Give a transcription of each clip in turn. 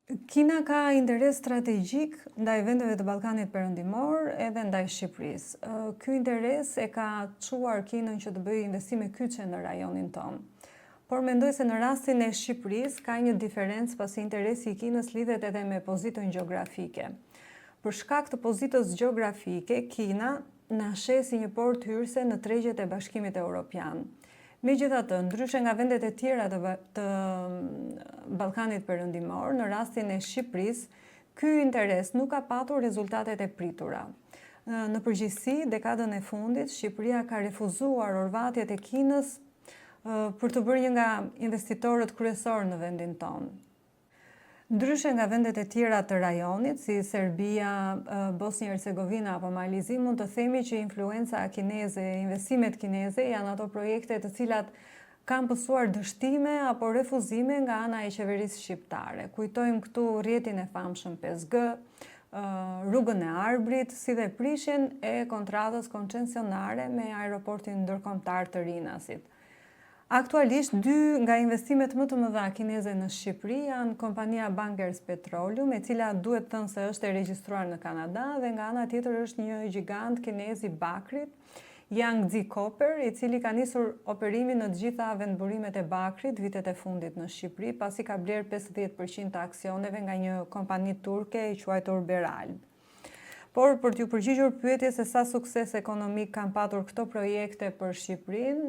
Kina ka interes strategjik ndaj vendeve të Ballkanit Perëndimor edhe ndaj Shqipërisë. Ky interes e ka çuar Kinën që të bëjë investime kyçe në rajonin tonë. Por mendoj se në rastin e Shqipërisë ka një diferencë pasi interesi i Kinës lidhet edhe me pozitën gjeografike. Për shkak të pozitës gjeografike, Kina na sheh si një portë hyrëse në tregjet e Bashkimit Evropian. Megjithatë, ndryshe nga vendet e tjera të Ballkanit Perëndimor, në rastin e Shqipërisë, ky interes nuk ka patur rezultatet e pritura. Në përgjithësi, dekadën e fundit, Shqipëria ka refuzuar orvatjet e Kinës për të bërë një nga investitorët kryesorë në vendin tonë. Ndryshe nga vendet e tjera të rajonit, si Serbia, Bosnjë-Hercegovina apo Malizi, mund të themi që influenca kineze, investimet kineze janë ato projekte të cilat kanë pësuar dështime apo refuzime nga ana e qeverisë shqiptare. Kujtojmë këtu rrjetin e famshëm 5G, rrugën e Arbrit, si dhe prishjen e kontratës koncesionare me aeroportin ndërkombëtar të Rinasit. Aktualisht, dy nga investimet më të mëdha kineze në Shqipëri janë kompania Bankers Petroleum, e cila duhet thënë se është e regjistruar në Kanada, dhe nga ana tjetër është një gjigant kinez i bakrit, Yangtze Copper, i cili ka nisur operimin në të gjitha vendburimet e bakrit vitet e fundit në Shqipëri, pasi ka blerë 50% të aksioneve nga një kompani turke i quajtur Beralb. Por për t'ju përgjigjur pyetjes se sa sukses ekonomik kanë patur këto projekte për Shqipërinë,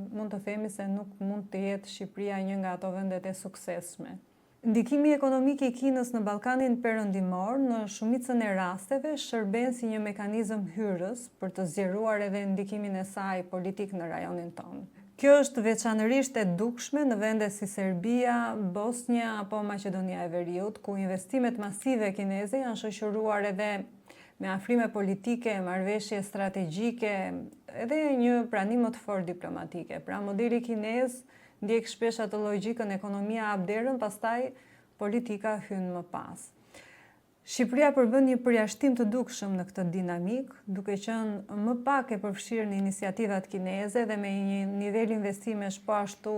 mund të themi se nuk mund të jetë Shqipëria një nga ato vendet e suksesshme. Ndikimi ekonomik i Kinës në Ballkanin Perëndimor në shumicën e rasteve shërben si një mekanizëm hyrës për të zgjeruar edhe ndikimin e saj politik në rajonin tonë. Kjo është veçanërisht e dukshme në vende si Serbia, Bosnja apo Maqedonia e Veriut, ku investimet masive kineze janë shoqëruar edhe me afrime politike, marrëveshje strategjike, edhe një pranim më të fortë diplomatike. Pra modeli kinez ndjek shpesh atë logjikën ekonomia hap derën, pastaj politika hyn më pas. Shqipëria përbën një përjashtim të dukshëm në këtë dinamik, duke qenë më pak e përfshirë në iniciativat kineze dhe me një nivel investimesh po ashtu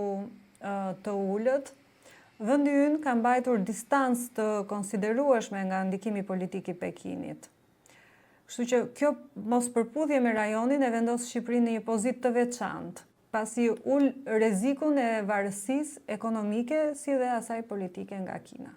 të ulët. Vendi ynë ka mbajtur distancë të konsiderueshme nga ndikimi politik i Pekinit. Kështu që kjo mospërputhje me rajonin e vendos Shqipërinë në një pozitë të veçantë, pasi ul rrezikun e varësisë ekonomike si dhe asaj politike nga Kina.